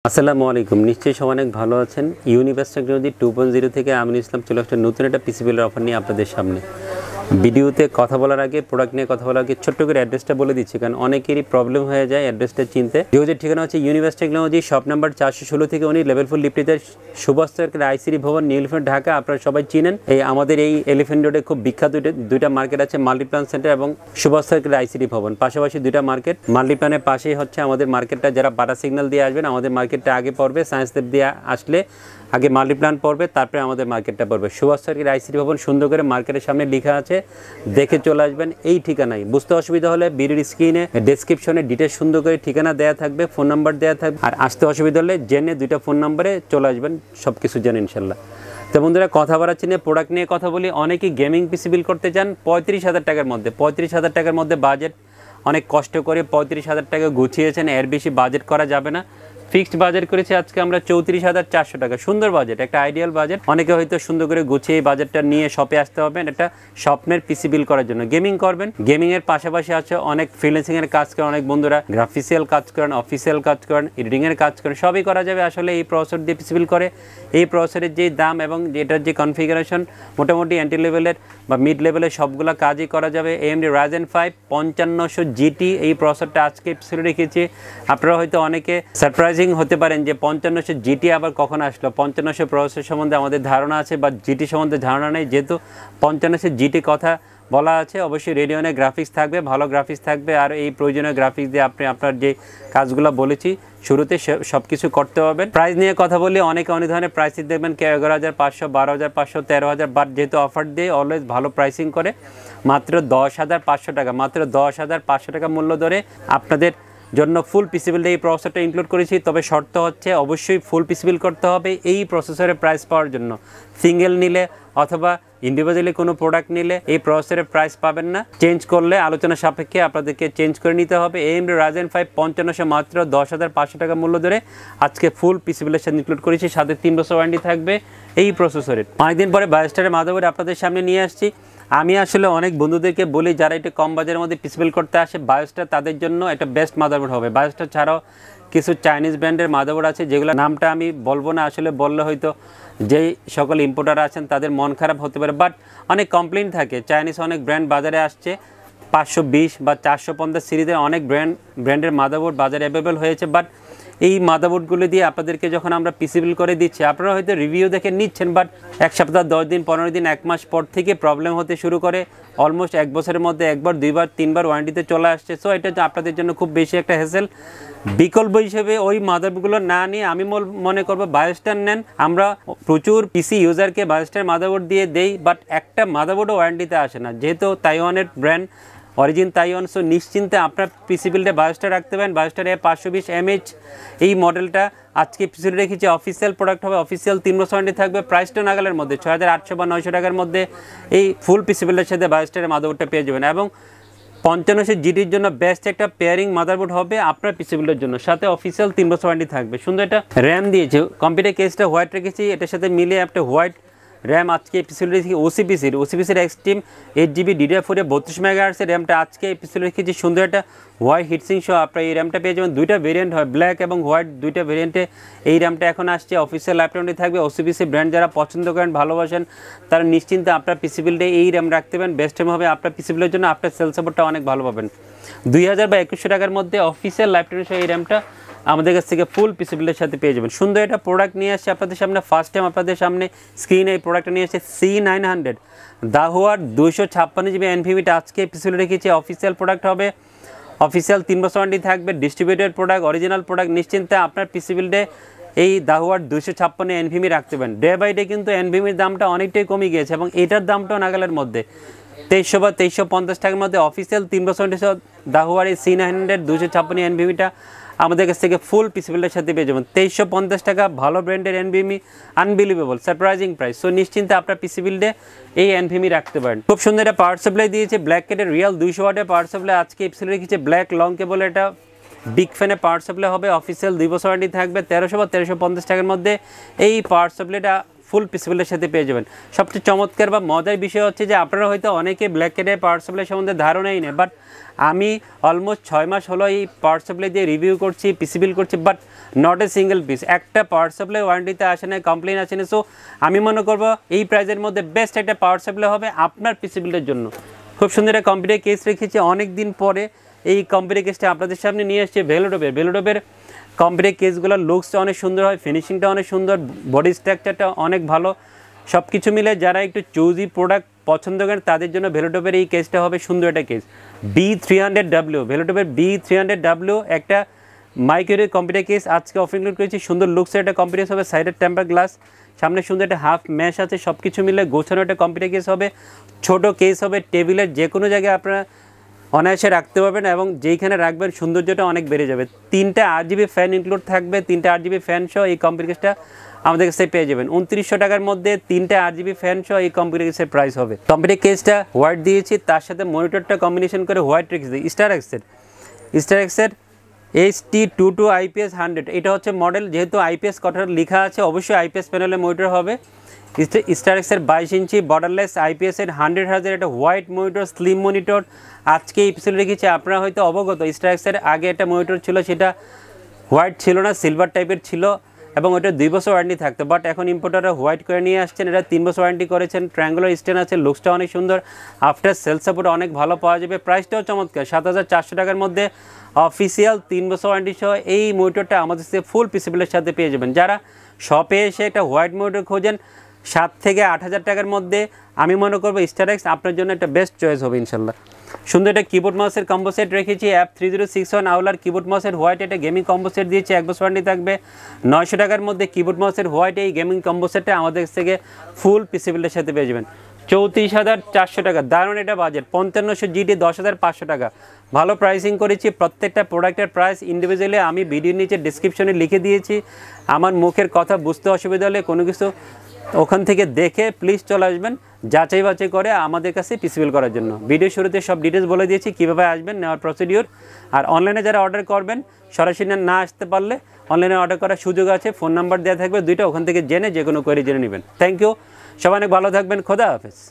আসসালামু আলাইকুম। নিশ্চয়ই সবাই অনেক ভালো আছেন। ইউনিভার্স টেকনোলজি 2.0 থেকে আমিনুল ইসলাম চলে আসছে নতুন একটা পিসি বিলের অফার নিয়ে আপনাদের সামনে। ভিডিওতে কথা বলার আগে, প্রোডাক্ট নিয়ে কথা বলার আগে ছোট্ট করে অ্যাড্রেসটা বলে দিচ্ছি, কারণ অনেকেরই প্রবলেম হয়ে যায় অ্যাড্রেসটা চিনতে। ভিডিওর ঠিকানা হচ্ছে ইউনিভার্স টেকনোলজি, শপ নাম্বার 416 থেকে 19, লেভেল 4 লিফটের সুভাষ সার্কেল, আইসিডি ভবন, নিউ এলিফ্যান্ট, ঢাকা। আপনারা সবাই চিনেন আমাদের এই এলিফ্যান্ট রোডে খুব বিখ্যাত দুইটা মার্কেট আছে, মাল্টিপ্লান সেন্টার এবং সুভাষ সার্কেল আইসিডি ভবন, পাশাপাশি দুইটা মার্কেট। মাল্টিপ্লানের পাশেই হচ্ছে আমাদের মার্কেটটা। যারা বাটা সিগন্যাল দিয়ে আসবেন আমাদের মার্কেটটা আগে পড়বে, সায়েন্স ল্যাব দিয়ে আসলে আগে মাল্টিপ্লান পড়বে, তারপরে আমাদের মার্কেটটা পড়বে। সুভাষ সার্কেল আইসিডি ভবন সুন্দর করে মার্কেটের সামনে লেখা আছে, দেখে চলে আসবেন এই ঠিকানায়। বুঝতে অসুবিধা হলে ভিডিওর স্ক্রিনে ডেসক্রিপশনে ডিটেলস সুন্দর করে ঠিকানা দেওয়া থাকবে, ফোন নাম্বার দেওয়া থাকবে। আর আসতে অসুবিধা হলে জেনে দুইটা ফোন নাম্বারে চলে আসবেন, সব কিছু জেনে ইনশাল্লাহ। তো বন্ধুরা, কথা বাড়াচ্ছি না, প্রোডাক্ট নিয়ে কথা বলি। অনেকেই গেমিং পিসি বিল করতে চান 35,000 টাকার মধ্যে। 35,000 টাকার মধ্যে বাজেট, অনেক কষ্ট করে 35,000 টাকা গুছিয়েছেন, এর বেশি বাজেট করা যাবে না। ফিক্সড বাজেট করেছি আজকে আমরা 34,400 টাকা। সুন্দর বাজেট, একটা আইডিয়াল বাজেট। অনেকে হয়তো সুন্দর করে গুছিয়ে এই বাজেটটা নিয়ে শপে আসতে হবেন একটা স্বপ্নের পিসি বিল করার জন্য। গেমিং করবেন, গেমিংয়ের পাশাপাশি আছে অনেক ফ্রিল্যান্সিংয়ের কাজ করেন, অনেক বন্ধুরা গ্রাফিক্যাল কাজ করেন, অফিসিয়াল কাজ করেন, এডিটিংয়ের কাজ করেন, সবই করা যাবে আসলে এই প্রসেসর দিয়ে পিসি বিল করে। এই প্রসেসরের যে দাম এবং এটার যে কনফিগারেশন, মোটামুটি এন্ট্রি লেভেলের বা মিড লেভেলের সবগুলো কাজই করা যাবে। AMD Ryzen 5 5500 GT এই প্রসেসরটা আজকে পিছনে রেখেছি। আপনারা হয়তো অনেকে সারপ্রাইজিং হতে পারেন যে 5500 GT আবার কখন আসলো। 5500 প্রসেসর সম্বন্ধে আমাদের ধারণা আছে, বা GT সম্বন্ধে ধারণা নেই। যেহেতু 5500 GT কথা বলা আছে, অবশ্যই রেডিয়নের গ্রাফিক্স থাকবে, ভালো গ্রাফিক্স থাকবে। আর এই প্রয়োজনীয় গ্রাফিক্স দিয়ে আপনি আপনার যে কাজগুলো বলেছি শুরুতে সব কিছু করতে পারবেন। প্রাইস নিয়ে কথা বলি, অনেকে অনেক ধরনের প্রাইসিং দেখবেন, কেউ 11,500, 12,500, 13,000, বাট যেহেতু অফার দিয়ে অলওয়েজ ভালো প্রাইসিং করে মাত্র 10,500 টাকা। মাত্র 10,500 টাকা মূল্য ধরে আপনাদের জন্য ফুল পিসি বিল এই প্রসেসরটা ইনক্লুড করেছি। তবে শর্ত হচ্ছে অবশ্যই ফুল পিসি বিল করতে হবে এই প্রসেসরের প্রাইস পাওয়ার জন্য। সিঙ্গেল নিলে অথবা ইন্ডিভিজুয়ালি কোনো প্রোডাক্ট নিলে এই প্রসেসরের প্রাইস পাবেন না। চেঞ্জ করলে আলোচনা সাপেক্ষে আপনাদেরকে চেঞ্জ করে নিতে হবে। AMD Ryzen 5 5500 মাত্র 10,500 টাকা মূল্য ধরে আজকে ফুল পিসি বিলের সাথে ইনক্লুড করেছি। সাথে 3 বছর ওয়ারেন্টি থাকবে এই প্রসেসরের। অনেকদিন পরে বায়োস্টারের মাদারবোর্ড আপনাদের সামনে নিয়ে আসছি। আমি আসলে অনেক বন্ধুদেরকে বলি যারা একটু কম বাজারের মধ্যে পিসি বিল করতে আসে, বায়োস্টার তাদের জন্য একটা বেস্ট মাদারবোর্ড হবে। বায়োস্টার ছাড়াও কিছু চাইনিজ ব্র্যান্ডের মাদারবোর্ড আছে, যেগুলো নামটা আমি বলবো না, আসলে বললে হয়তো যেই সকল ইম্পোর্টার আছেন তাদের মন খারাপ হতে পারে। বাট অনেক কমপ্লেন থাকে, চাইনিজ অনেক ব্র্যান্ড বাজারে আসছে, 520 বা 450 সিরিজের অনেক ব্র্যান্ডের মাদারবোর্ড বাজারে অ্যাভেলেবল হয়েছে। বাট এই মাদারবোর্ডগুলো দিয়ে আপনাদেরকে যখন আমরা পিসি বিল করে দিচ্ছি, আপনারা হয়তো রিভিউ দেখে নিচ্ছেন, বাট এক সপ্তাহ, 10 দিন, 15 দিন, 1 মাস পর থেকে প্রবলেম হতে শুরু করে। অলমোস্ট 1 বছরের মধ্যে 1বার, 2বার, 3বার ওয়ারেন্টিতে চলে আসছে। সো এটা আপনাদের জন্য খুব বেশি একটা হ্যাসেল। বিকল্প হিসেবে ওই মাদারবোর্ডগুলো না নিয়ে আমি মনে করবো বায়োস্টার নেন। আমরা প্রচুর পিসি ইউজারকে বায়োস্টার মাদারবোর্ড দিয়ে দেই, বাট একটা মাদারবোর্ডও ওয়ারেন্টিতে আসে না। যেহেতু তাইওয়ানের ব্র্যান্ড, অরিজিন তাইওয়ান, সো নিশ্চিন্তে আপনার পিসি বিলটা বায়োস্টার রাখতে পারেন। বায়োস্টার A520 mAh এই মডেলটা আজকে পিছনে রেখেছি। অফিসিয়াল প্রোডাক্ট হবে, অফিসিয়াল 3 বছর ওয়ারেন্টি থাকবে। প্রাইসটা নাগালের মধ্যে 6,800 বা 900 টাকার মধ্যে এই ফুল পিসি বিলের সাথে বায়োস্টারের মাদারবোর্ডটা পেয়ে যাবেন। এবং 5500 GTর জন্য বেস্ট একটা পেয়ারিং মাদারবোর্ড হবে আপনার পিসি বিলের জন্য। সাথে অফিসিয়াল 3 বছর ওয়ারেন্টি থাকবে। সুন্দর একটা র্যাম দিয়েছে, কম্পিউটার কেসটা হোয়াইট রেখেছি, এটার সাথে মিলিয়ে একটা হোয়াইট র্যাম আজকে পিসিল রেখেছি। ওসিপিসির এক্সট্রিম 8GB DDR4 32 মেগাহার্টজের র্যামটা আজকে পিসিল রেখেছি। সুন্দর একটা হোয়াইট হিটসিং সহ আপনার এই র্যামটা পেয়ে যাবেন। দুইটা ভেরিয়েন্ট হয়, ব্ল্যাক এবং হোয়াইট, দুইটা ভেরিয়েন্টে এই র্যামটা এখন আসছে। অফিসিয়াল ল্যাপটপে থাকবে। ওসিপিসি ব্র্যান্ড যারা পছন্দ করেন, ভালোবাসেন, তারা নিশ্চিন্তে আপনার পিসি বিলটা এই র্যাম রাখতে পারেন। বেস্ট র্যাম হবে আপনার পিসি বিলের জন্য। আপনার সেল সাপোর্টটা অনেক ভালো পাবেন। 2,000 বা 2,100 টাকার মধ্যে অফিসিয়াল ল্যাপটপের সহ এই র্যামটা আমাদের কাছ থেকে ফুল পিসি বিলের সাথে পেয়ে যাবেন। সুন্দর একটা প্রোডাক্ট নিয়ে আসছে আপনাদের সামনে। ফার্স্ট টাইম আপনাদের সামনে স্ক্রিনে এই প্রোডাক্টটা নিয়ে আসছে C900 দাহুয়ার 256GB NVMe আজকে পিসি বিলে রেখেছি। অফিসিয়াল প্রোডাক্ট হবে, অফিসিয়াল 3 বছর ওয়ারেন্টি থাকবে। Distributed product, original product. নিশ্চিন্তে আপনার পিসি বিল্ডে এই দাহুয়ার 256 NVMe রাখতে পারেন। ডে বাই ডে কিন্তু NVMeর দামটা অনেকটাই কমে গিয়েছে এবং এটার দামটাও নাগালের মধ্যে 2300 বা 2350 টাকার মধ্যে। অফিসিয়াল 3 বছর দাহুয়ার এই C900 256 NVMeটা আমাদের কাছ থেকে ফুল পিসি বিলের সাথে পেয়ে যাবেন। 2350 টাকা, ভালো ব্র্যান্ডের NVMe, unbelievable surprising price. So নিশ্চিন্তে আপনার পিসি বিল্ডে এই NVMe রাখতে পারেন। খুব সুন্দর একটা পাওয়ার সাপ্লাই দিয়েছে, ব্ল্যাক কেটের রিয়েল 200 ওয়াটের পাওয়ার সাপ্লাই আজকে পিসি রেখেছে। ব্ল্যাক লং কেবল, এটা বিগ ফ্যানের পাওয়ার সাপ্লাই হবে। অফিসিয়াল 2 বছর ওয়ারেন্টি থাকবে। 1300 বা 1350 টাকার মধ্যে এই পাওয়ার সাপ্লাইটা ফুল পিসিবিলের সাথে পেয়ে যাবেন। সবচেয়ে চমৎকার বা মজার বিষয় হচ্ছে যে আপনারা হয়তো অনেকে ব্ল্যাক ক্যাটের পাওয়ার সাপ্লাই সম্বন্ধে ধারণাই নেই, বাট আমি অলমোস্ট 6 মাস হলো এই পাওয়ার সাপ্লাই দিয়ে রিভিউ করছি, পিসিবিল করছি, but not a single piece, একটা পাওয়ার সাপ্লাই ওয়ারেন্টিতে আসে না, কমপ্লেন আসে না। সো আমি মনে করবো এই প্রাইসের মধ্যে বেস্ট একটা পাওয়ার সাপ্লাই হবে আপনার পিসিবিলের জন্য। খুব সুন্দর একটা কম্পিউটার কেস রেখেছি, অনেক দিন পরে এই কম্পিউটার কেসটা আপনাদের সামনে নিয়ে এসেছে ভেলোডোবের কম্পিউটার কেসগুলোর লুকসটা অনেক সুন্দর হয়, ফিনিশিংটা অনেক সুন্দর, বডি স্ট্রাকচারটা অনেক ভালো, সব কিছু মিলে যারা একটু চুজি প্রোডাক্ট পছন্দ করেন তাদের জন্য ভেলোডোবের এই কেসটা হবে সুন্দর একটা কেস। B300W, ভেলোডোবের B300W একটা মাইক্রোওয়েভ কম্পিউটার কেস আজকে অফার ইনক্লুড করেছি। সুন্দর লুকসের একটা কম্পিউটার হবে, সাইডের টেম্পার গ্লাস, সামনে সুন্দর একটা হাফ ম্যাশ আছে, সব কিছু মিলে গোছানো একটা কম্পিউটার কেস হবে। ছোট কেস হবে, টেবিলের যে কোনো জায়গায় আপনারা অনায়াসে রাখতে পারবেন এবং যেইখানে রাখবেন সৌন্দর্যটা অনেক বেড়ে যাবে। 3টা RGB ফ্যান ইনক্লুড থাকবে, 3টা RGB ফ্যান সহ এই কম্পিউটার কেসটা আমাদের কাছে পেয়ে যাবেন 2900 টাকার মধ্যে। 3টা RGB ফ্যান সহ এই কম্পিউটার কেসের প্রাইস হবে। কম্পিউটার কেসটা হোয়াইট দিয়েছি, তার সাথে মনিটরটা কম্বিনেশন করে হোয়াইট রেখেছি স্টারএক্সের HT22 IPS 100, এটা হচ্ছে মডেল। যেহেতু IPS কথা লেখা আছে অবশ্যই IPS প্যানেলের মনিটর হবে। স্টারএক্সের 22 ইঞ্চি বর্ডারলেস IPS-এর 100Hz একটা হোয়াইট মনিটর, স্লিম মনিটর আজকে এই পিছনে রেখেছি। আপনারা হয়তো অবগত স্টারএক্সের আগে একটা মনিটর ছিল, সেটা হোয়াইট ছিল না, সিলভার টাইপের ছিল এবং ওটা 2 বছর ওয়ারেন্টি থাকতো, বাট এখন ইম্পোর্টাররা হোয়াইট করে নিয়ে আসছেন, এটা 3 বছর ওয়ারেন্টি করেছেন। ট্রায়াঙ্গুলার স্ট্যান্ড আছে, লুকসটা অনেক সুন্দর, আফটার সেল সাপোর্ট অনেক ভালো পাওয়া যাবে। প্রাইসটাও চমৎকার, 7400 টাকার মধ্যে অফিসিয়াল 3 বছর ওয়ারেন্টি সহ এই মনিটরটা আমাদের সাথে ফুল পিসিবিলের সাথে পেয়ে যাবেন। যারা শপে এসে একটা হোয়াইট মনিটর খোঁজেন 7 থেকে 8000 টাকার মধ্যে, আমি মনে করবো স্টারএক্স আপনার জন্য একটা বেস্ট চয়েস হবে ইনশাল্লাহ। সুন্দর একটা কিবোর্ড মাউসের কম্বো সেট রেখেছি, F3061 আউলার কিবোর্ড মাউসের হোয়াইট একটা গেমিং কম্বো সেট দিয়েছি, 1 বছর ওয়ারেন্টি থাকবে। 900 টাকার মধ্যে কিবোর্ড মাউসের হোয়াইট এই গেমিং কম্বো সেটটা আমাদের থেকে ফুল পিসিবিলের সাথে পেয়ে যাবেন 34,400 টাকা। দারুণ এটা বাজেট, 5500 GT 10,500 টাকা। ভালো প্রাইসিং করেছি, প্রত্যেকটা প্রোডাক্টের প্রাইস ইন্ডিভিজুয়ালি আমি ভিডিওর নিচে ডিসক্রিপশনে লিখে দিয়েছি। আমার মুখের কথা বুঝতে অসুবিধা হলে কোনো কিছু ওখান থেকে দেখে প্লিজ চলে আসবেন যাচাই বাছাই করে আমাদের কাছে পিসিবিল করার জন্য। ভিডিও শুরুতে সব ডিটেলস বলে দিয়েছি কীভাবে আসবেন, নেওয়ার প্রসিডিওর। আর অনলাইনে যারা অর্ডার করবেন সরাসরি না আসতে পারলে অনলাইনে অর্ডার করার সুযোগ আছে, ফোন নাম্বার দেওয়া থাকবে 2টা, ওখান থেকে জেনে যে কোনো কোয়েরি জেনে নেবেন। থ্যাংক ইউ, সবাই অনেক ভালো থাকবেন, খোদা হাফেজ।